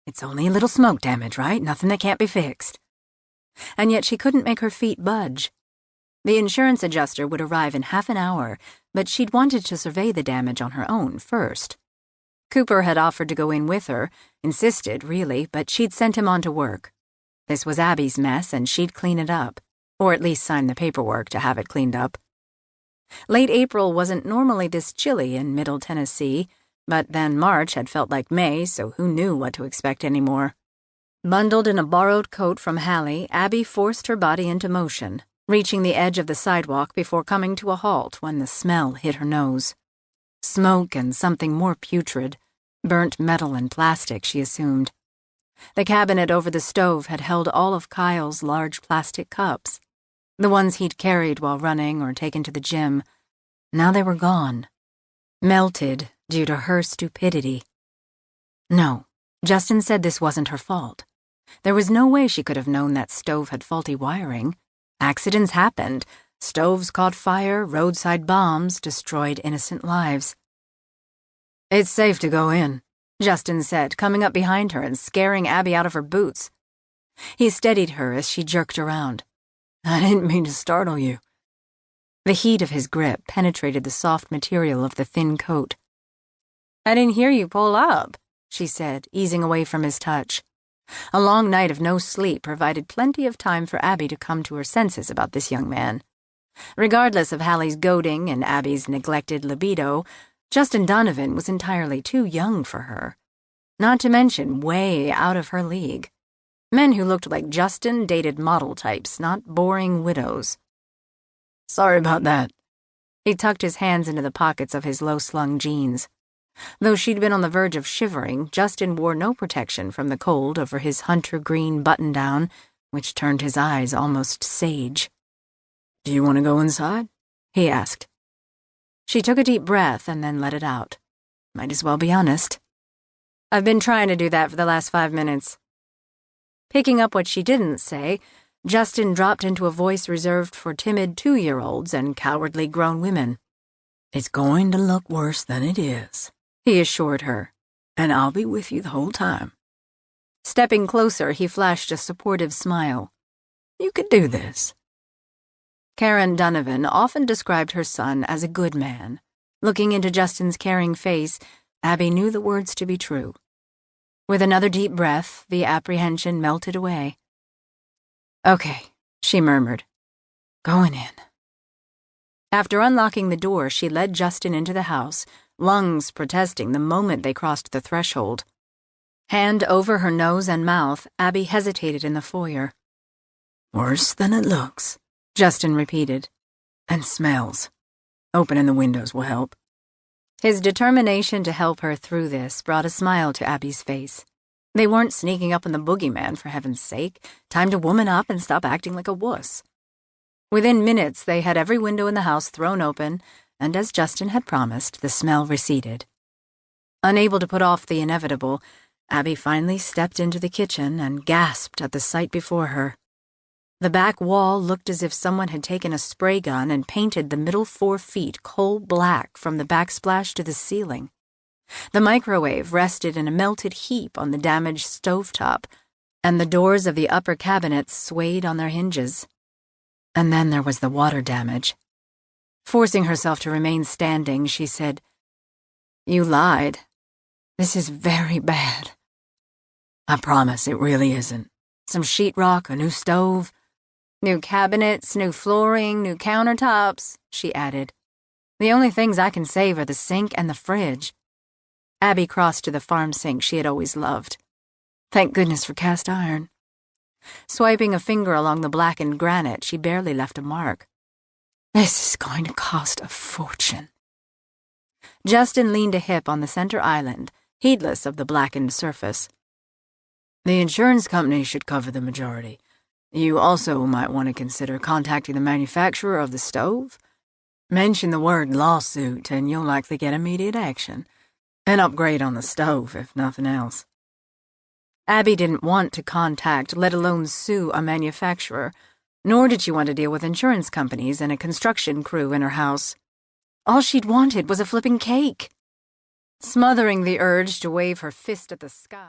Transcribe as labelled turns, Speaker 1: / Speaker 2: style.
Speaker 1: It's only a little smoke damage, right? Nothing that can't be fixed. And yet she couldn't make her feet budge. The insurance adjuster would arrive in half an hour, but she'd wanted to survey the damage on her own first. Cooper had offered to go in with her, insisted, really, but she'd sent him on to work. This was Abby's mess, and she'd clean it up, or at least sign the paperwork to have it cleaned up. Late April wasn't normally this chilly in Middle Tennessee, but then March had felt like May, so who knew what to expect anymore? Bundled in a borrowed coat from Hallie, Abby forced her body into motion, reaching the edge of the sidewalk before coming to a halt when the smell hit her nose. Smoke and something more putrid, burnt metal and plastic, she assumed. The cabinet over the stove had held all of Kyle's large plastic cups, the ones he'd carried while running or taken to the gym. Now they were gone. Melted due to her stupidity. No, Justin said this wasn't her fault. There was no way she could have known that stove had faulty wiring. Accidents happened. Stoves caught fire, roadside bombs destroyed innocent lives. "It's safe to go in," Justin said, coming up behind her and scaring Abby out of her boots. He steadied her as she jerked around. "I didn't mean to startle you." The heat of his grip penetrated the soft material of the thin coat. "I didn't hear you pull up," she said, easing away from his touch. A long night of no sleep provided plenty of time for Abby to come to her senses about this young man. Regardless of Hallie's goading and Abby's neglected libido, Justin Donovan was entirely too young for her. Not to mention way out of her league. Men who looked like Justin dated model types, not boring widows. "Sorry about that." He tucked his hands into the pockets of his low-slung jeans. Though she'd been on the verge of shivering, Justin wore no protection from the cold over his hunter-green button-down, which turned his eyes almost sage. "Do you want to go inside?" he asked. She took a deep breath and then let it out. Might as well be honest. "I've been trying to do that for the last 5 minutes. Picking up what she didn't say, Justin dropped into a voice reserved for timid 2-year-olds and cowardly grown women. "It's going to look worse than it is," he assured her, "and I'll be with you the whole time." Stepping closer, he flashed a supportive smile. "You could do this." Karen Donovan often described her son as a good man. Looking into Justin's caring face, Abby knew the words to be true. With another deep breath, the apprehension melted away. "Okay," she murmured. "Going in." After unlocking the door, she led Justin into the house, lungs protesting the moment they crossed the threshold. Hand over her nose and mouth, Abby hesitated in the foyer. "Worse than it looks," Justin repeated. "And smells. Opening the windows will help." His determination to help her through this brought a smile to Abby's face. They weren't sneaking up on the boogeyman, for heaven's sake. Time to woman up and stop acting like a wuss. Within minutes, they had every window in the house thrown open, and as Justin had promised, the smell receded. Unable to put off the inevitable, Abby finally stepped into the kitchen and gasped at the sight before her. The back wall looked as if someone had taken a spray gun and painted the middle 4 feet coal black from the backsplash to the ceiling. The microwave rested in a melted heap on the damaged stovetop, and the doors of the upper cabinets swayed on their hinges. And then there was the water damage. Forcing herself to remain standing, she said, "You lied. This is very bad." "I promise it really isn't. Some sheetrock, a new stove." "New cabinets, new flooring, new countertops," she added. "The only things I can save are the sink and the fridge." Abby crossed to the farm sink she had always loved. Thank goodness for cast iron. Swiping a finger along the blackened granite, she barely left a mark. "This is going to cost a fortune." Justin leaned a hip on the center island, heedless of the blackened surface. "The insurance company should cover the majority. You also might want to consider contacting the manufacturer of the stove. Mention the word lawsuit and you'll likely get immediate action. An upgrade on the stove, if nothing else." Abby didn't want to contact, let alone sue, a manufacturer, nor did she want to deal with insurance companies and a construction crew in her house. All she'd wanted was a flipping cake. Smothering the urge to wave her fist at the sky.